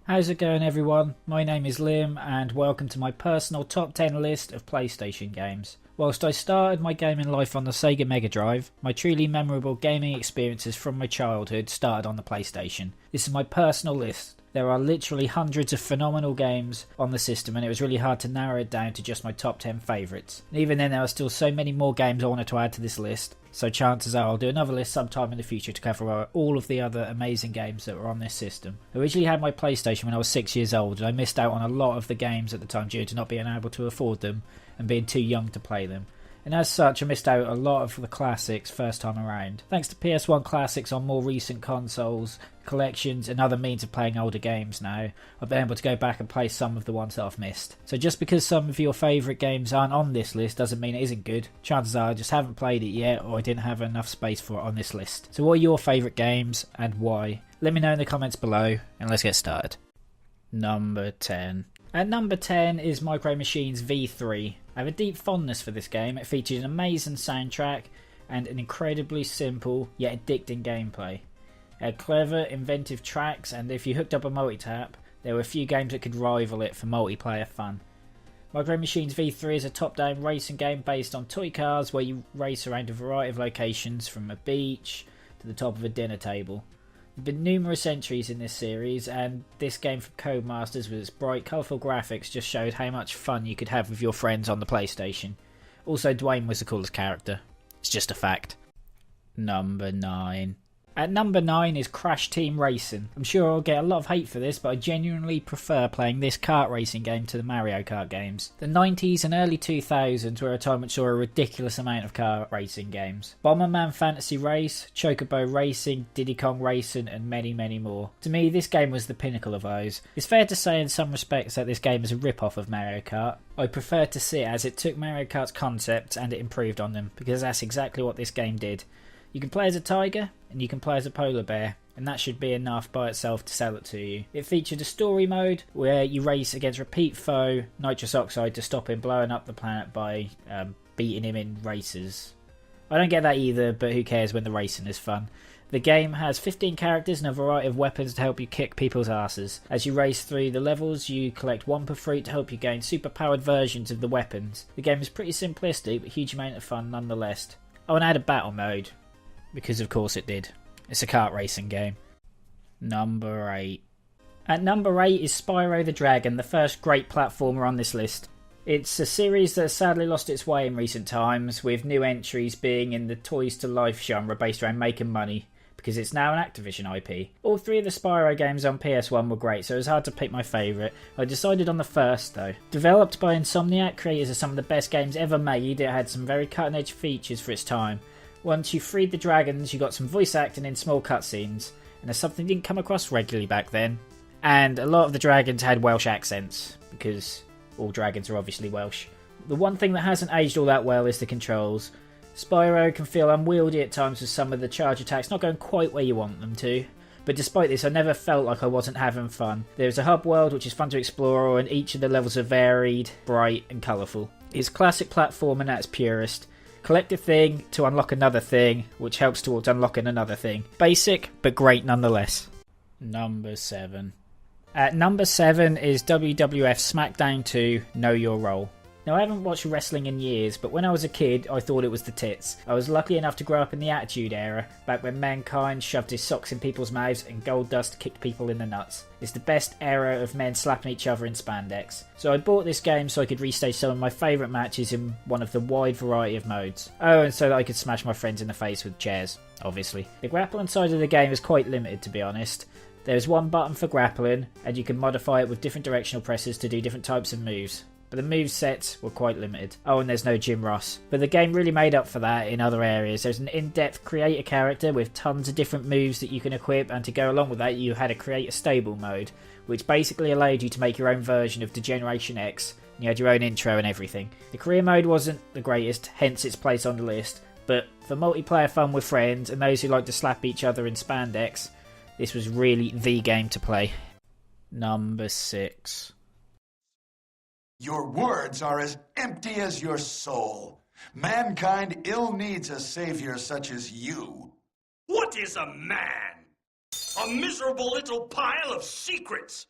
How's it going, everyone? My name is Liam and welcome to my personal top 10 list of PlayStation games. Whilst I started my gaming life on the Sega Mega Drive, my truly memorable gaming experiences from my childhood started on the PlayStation. This is my personal list. There are literally hundreds of phenomenal games on the system and it was really hard to narrow it down to just my top 10 favourites. And even then there are still so many more games I wanted to add to this list, so chances are I'll do another list sometime in the future to cover all of the other amazing games that were on this system. I originally had my PlayStation when I was 6 years old and I missed out on a lot of the games at the time due to not being able to afford them and being too young to play them. And as such I missed out a lot of the classics first time around. Thanks to PS1 classics on more recent consoles, collections and other means of playing older games now, I've been able to go back and play some of the ones that I've missed. So just because some of your favourite games aren't on this list doesn't mean it isn't good. Chances are I just haven't played it yet or I didn't have enough space for it on this list. So what are your favourite games and why? Let me know in the comments below and let's get started. Number 10. At number 10 is Micro Machines V3. I have a deep fondness for this game. It features an amazing soundtrack and an incredibly simple yet addicting gameplay. It had clever, inventive tracks, and if you hooked up a multi-tap, there were a few games that could rival it for multiplayer fun. Micro Machines V3 is a top-down racing game based on toy cars where you race around a variety of locations from a beach to the top of a dinner table. There have been numerous entries in this series, and this game from Codemasters with its bright, colourful graphics just showed how much fun you could have with your friends on the PlayStation. Also, Dwayne was the coolest character. It's just a fact. Number 9. At number 9 is Crash Team Racing. I'm sure I'll get a lot of hate for this, but I genuinely prefer playing this kart racing game to the Mario Kart games. The 90s and early 2000s were a time which saw a ridiculous amount of kart racing games. Bomberman Fantasy Race, Chocobo Racing, Diddy Kong Racing and many, many more. To me, this game was the pinnacle of those. It's fair to say in some respects that this game is a rip-off of Mario Kart. I prefer to see it as it took Mario Kart's concepts and it improved on them, because that's exactly what this game did. You can play as a tiger, and you can play as a polar bear, and that should be enough by itself to sell it to you. It featured a story mode where you race against repeat foe, Nitrous Oxide, to stop him blowing up the planet by beating him in races. I don't get that either, but who cares when the racing is fun. The game has 15 characters and a variety of weapons to help you kick people's asses. As you race through the levels, you collect Wumpa Fruit to help you gain super-powered versions of the weapons. The game is pretty simplistic, but a huge amount of fun nonetheless. Oh, and I had a battle mode. Because of course it did. It's a kart racing game. Number 8. At number 8 is Spyro the Dragon, the first great platformer on this list. It's a series that has sadly lost its way in recent times, with new entries being in the Toys to Life genre based around making money, because it's now an Activision IP. All three of the Spyro games on PS1 were great, so it was hard to pick my favourite. I decided on the first though. Developed by Insomniac, creators of some of the best games ever made, it had some very cutting edge features for its time. Once you freed the dragons, you got some voice acting in small cutscenes, and there's something you didn't come across regularly back then. And a lot of the dragons had Welsh accents, because all dragons are obviously Welsh. The one thing that hasn't aged all that well is the controls. Spyro can feel unwieldy at times with some of the charge attacks not going quite where you want them to. But despite this, I never felt like I wasn't having fun. There's a hub world which is fun to explore, and each of the levels are varied, bright and colourful. It's classic platforming at its purest. Collect a thing to unlock another thing, which helps towards unlocking another thing. Basic, but great nonetheless. Number 7. At number 7 is WWF Smackdown 2, Know Your Role. Now I haven't watched wrestling in years, but when I was a kid I thought it was the tits. I was lucky enough to grow up in the Attitude Era, back when Mankind shoved his socks in people's mouths and Goldust kicked people in the nuts. It's the best era of men slapping each other in spandex. So I bought this game so I could restage some of my favourite matches in one of the wide variety of modes. Oh, and so that I could smash my friends in the face with chairs, obviously. The grappling side of the game is quite limited, to be honest. There's one button for grappling, and you can modify it with different directional presses to do different types of moves. But the move sets were quite limited. Oh, and there's no Jim Ross. But the game really made up for that in other areas. There's an in-depth create a character with tons of different moves that you can equip, and to go along with that you had a create a stable mode, which basically allowed you to make your own version of Degeneration X. And you had your own intro and everything. The career mode wasn't the greatest, hence its place on the list, but for multiplayer fun with friends and those who like to slap each other in spandex, this was really the game to play. Number 6. Your words are as empty as your soul. Mankind ill needs a savior such as you. What is a man? A miserable little pile of secrets.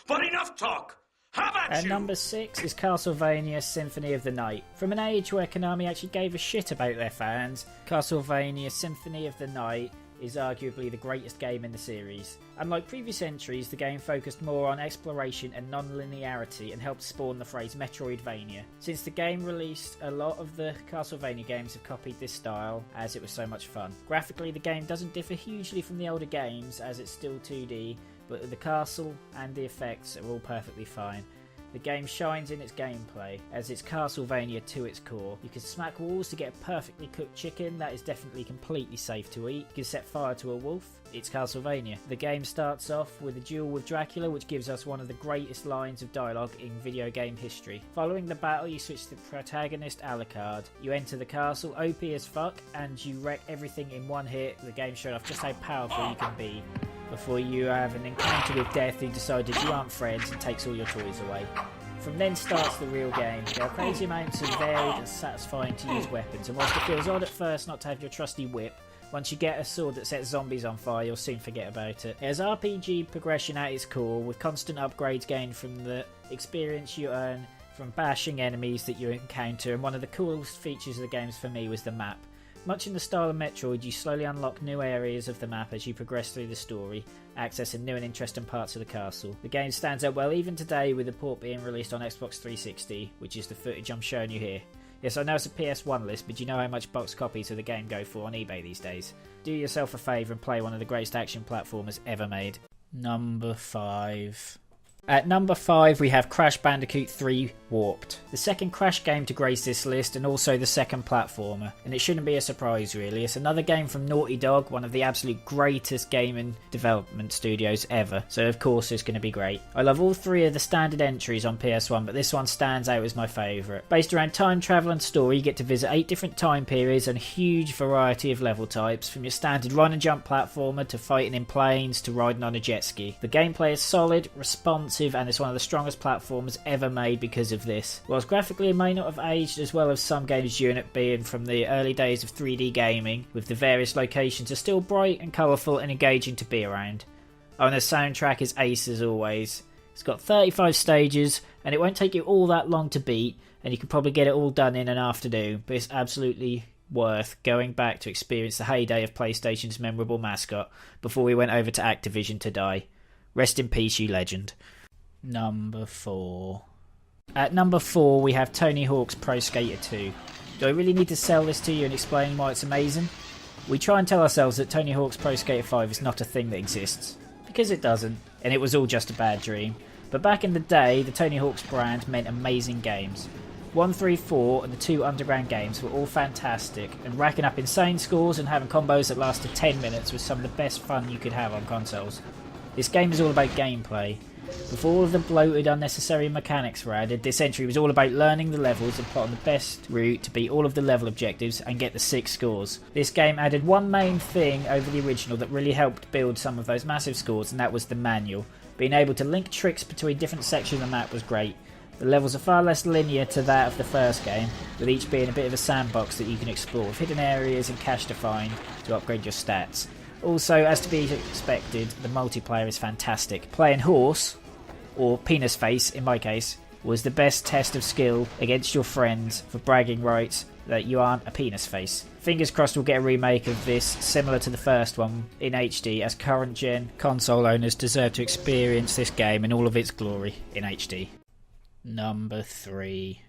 But enough talk! How about At you? number 6 is Castlevania Symphony of the Night. From an age where Konami actually gave a shit about their fans, Castlevania Symphony of the Night is arguably the greatest game in the series. Unlike previous entries, the game focused more on exploration and non-linearity and helped spawn the phrase Metroidvania. Since the game released, a lot of the Castlevania games have copied this style as it was so much fun. Graphically, the game doesn't differ hugely from the older games as it's still 2D, but the castle and the effects are all perfectly fine. The game shines in its gameplay, as it's Castlevania to its core. You can smack walls to get a perfectly cooked chicken that is definitely completely safe to eat. You can set fire to a wolf. It's Castlevania. The game starts off with a duel with Dracula, which gives us one of the greatest lines of dialogue in video game history. Following the battle, you switch to the protagonist Alucard. You enter the castle, OP as fuck, and you wreck everything in one hit. The game showed off just how powerful you can be, before you have an encounter with Death who decided you aren't friends and takes all your toys away. From then starts the real game. There are crazy amounts of varied and satisfying to use weapons, and whilst it feels odd at first not to have your trusty whip, once you get a sword that sets zombies on fire, you'll soon forget about it. It has RPG progression at its core, with constant upgrades gained from the experience you earn from bashing enemies that you encounter, and one of the coolest features of the games for me was the map. Much in the style of Metroid, you slowly unlock new areas of the map as you progress through the story, accessing new and interesting parts of the castle. The game stands out well even today, with the port being released on Xbox 360, which is the footage I'm showing you here. Yes, I know it's a PS1 list, but do you know how much box copies of the game go for on eBay these days? Do yourself a favour and play one of the greatest action platformers ever made. Number 5. At number 5 we have Crash Bandicoot 3 Warped, the second Crash game to grace this list and also the second platformer, and it shouldn't be a surprise really. It's another game from Naughty Dog, one of the absolute greatest gaming development studios ever, so of course it's going to be great. I love all three of the standard entries on PS1, but this one stands out as my favourite. Based around time travel and story, you get to visit 8 different time periods and a huge variety of level types, from your standard run and jump platformer to fighting in planes to riding on a jet ski. The gameplay is solid, responsive, and it's one of the strongest platformers ever made because of this. Whilst graphically it may not have aged as well as some games due it being from the early days of 3D gaming, with the various locations are still bright and colourful and engaging to be around. Oh, and the soundtrack is ace as always. It's got 35 stages and it won't take you all that long to beat, and you can probably get it all done in an afternoon, but it's absolutely worth going back to experience the heyday of PlayStation's memorable mascot before we went over to Activision to die. Rest in peace, you legend. Number 4. At number 4 we have Tony Hawk's Pro Skater 2. Do I really need to sell this to you and explain why it's amazing? We try and tell ourselves that Tony Hawk's Pro Skater 5 is not a thing that exists, because it doesn't, and it was all just a bad dream. But back in the day, the Tony Hawk's brand meant amazing games. 1, 3, 4 and the 2 underground games were all fantastic, and racking up insane scores and having combos that lasted 10 minutes was some of the best fun you could have on consoles. This game is all about gameplay. Before all of the bloated, unnecessary mechanics were added, this entry was all about learning the levels and plotting the best route to beat all of the level objectives and get the 6 scores. This game added one main thing over the original that really helped build some of those massive scores, and that was the manual. Being able to link tricks between different sections of the map was great. The levels are far less linear to that of the first game, with each being a bit of a sandbox that you can explore, with hidden areas and cache to find to upgrade your stats. Also, as to be expected, the multiplayer is fantastic. Playing horse, or penis face in my case, was the best test of skill against your friends for bragging rights that you aren't a penis face. Fingers crossed we'll get a remake of this similar to the first one in HD, as current gen console owners deserve to experience this game in all of its glory in HD. Number 3.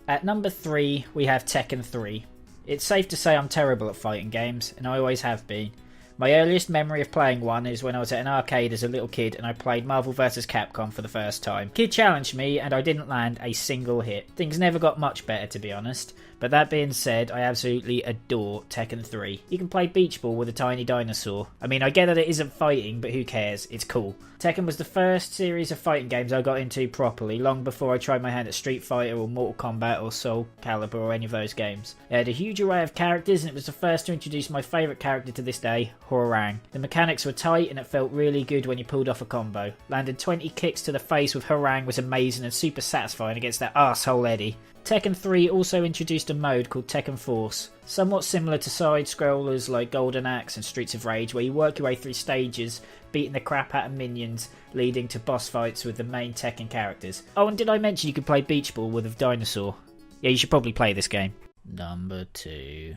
At number 3 we have Tekken 3. It's safe to say I'm terrible at fighting games, and I always have been. My earliest memory of playing one is when I was at an arcade as a little kid and I played Marvel vs Capcom for the first time. Kid challenged me and I didn't land a single hit. Things never got much better, to be honest. But that being said, I absolutely adore Tekken 3. You can play beach ball with a tiny dinosaur. I mean, I get that it isn't fighting, but who cares? It's cool. Tekken was the first series of fighting games I got into properly, long before I tried my hand at Street Fighter or Mortal Kombat or Soul Calibur or any of those games. It had a huge array of characters, and it was the first to introduce my favourite character to this day, Hwoarang. The mechanics were tight and it felt really good when you pulled off a combo. Landing 20 kicks to the face with Hwoarang was amazing and super satisfying against that arsehole Eddie. Tekken 3 also introduced a a mode called Tekken Force, somewhat similar to side-scrollers like Golden Axe and Streets of Rage, where you work your way through stages, beating the crap out of minions, leading to boss fights with the main Tekken characters. Oh, and did I mention you could play beach ball with a dinosaur? Yeah, you should probably play this game. Number 2.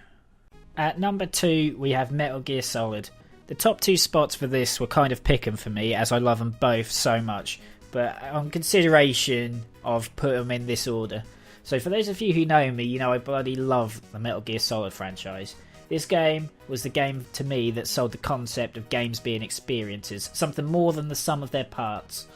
At number 2, we have Metal Gear Solid. The top 2 spots for this were kind of pick 'em for me, as I love them both so much, but on consideration, I've put them in this order. So for those of you who know me, you know I bloody love the Metal Gear Solid franchise. This game was the game to me that sold the concept of games being experiences, something more than the sum of their parts.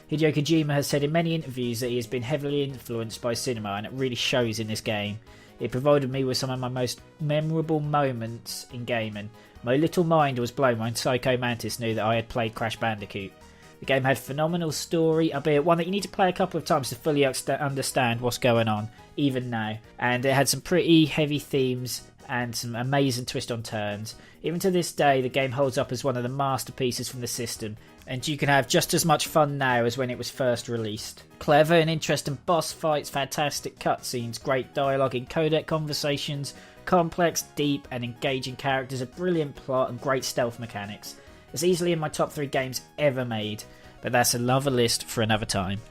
Hideo Kojima has said in many interviews that he has been heavily influenced by cinema, and it really shows in this game. It provided me with some of my most memorable moments in gaming. My little mind was blown when Psycho Mantis knew that I had played Crash Bandicoot. The game had phenomenal story, albeit one that you need to play a couple of times to fully understand what's going on, even now. And it had some pretty heavy themes and some amazing twist on turns. Even to this day, the game holds up as one of the masterpieces from the system, and you can have just as much fun now as when it was first released. Clever and interesting boss fights, fantastic cutscenes, great dialogue in codec conversations, complex, deep and engaging characters, a brilliant plot and great stealth mechanics. It's easily in my top 3 games ever made, but that's another list for another time.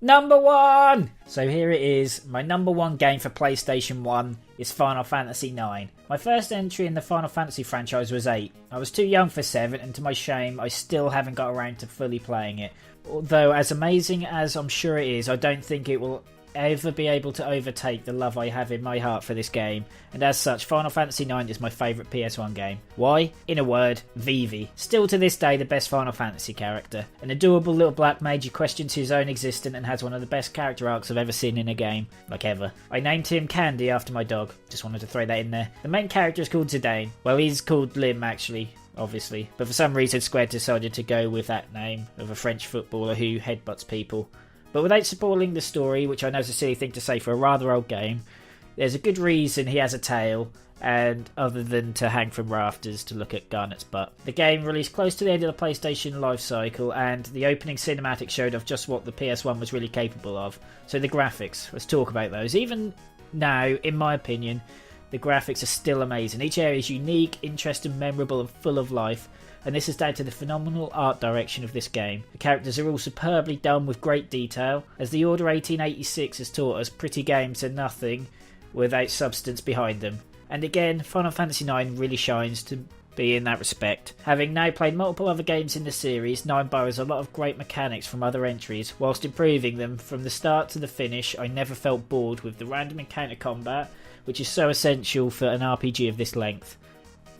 Number 1! So here it is. My number 1 game for PlayStation 1 is Final Fantasy IX. My first entry in the Final Fantasy franchise was 8. I was too young for 7, and to my shame, I still haven't got around to fully playing it. Although, as amazing as I'm sure it is, I don't think it will ever be able to overtake the love I have in my heart for this game, and as such, Final Fantasy IX is my favourite PS1 game. Why? In a word, Vivi. Still to this day the best Final Fantasy character. An adorable little black mage who questions his own existence and has one of the best character arcs I've ever seen in a game. Like ever. I named him Candy after my dog. Just wanted to throw that in there. The main character is called Zidane. Well, he's called Lim actually, obviously, but for some reason Square decided to go with that name of a French footballer who headbutts people. But without spoiling the story, which I know is a silly thing to say for a rather old game, there's a good reason he has a tail, and other than to hang from rafters to look at Garnet's butt. The game released close to the end of the PlayStation life cycle, and the opening cinematic showed off just what the PS1 was really capable of. So the graphics, let's talk about those. Even now, in my opinion, the graphics are still amazing. Each area is unique, interesting, memorable and full of life. And this is down to the phenomenal art direction of this game. The characters are all superbly done with great detail. As the Order 1886 has taught us, pretty games are nothing without substance behind them. And again, Final Fantasy IX really shines to be in that respect. Having now played multiple other games in the series, 9 borrows a lot of great mechanics from other entries, whilst improving them from the start to the finish. I never felt bored with the random encounter combat, which is so essential for an RPG of this length.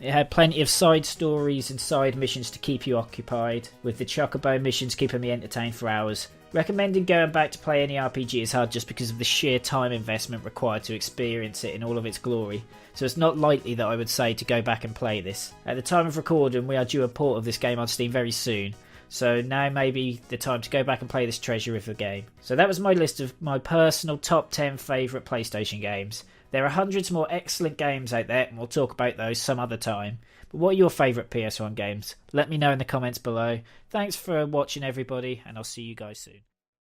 It had plenty of side stories and side missions to keep you occupied, with the Chocobo missions keeping me entertained for hours. Recommending going back to play any RPG is hard just because of the sheer time investment required to experience it in all of its glory, so it's not likely that I would say to go back and play this. At the time of recording, we are due a port of this game on Steam very soon, so now may be the time to go back and play this treasure of a game. So that was my list of my personal top 10 favourite PlayStation games. There are hundreds more excellent games out there, and we'll talk about those some other time. But what are your favourite PS1 games? Let me know in the comments below. Thanks for watching everybody, and I'll see you guys soon.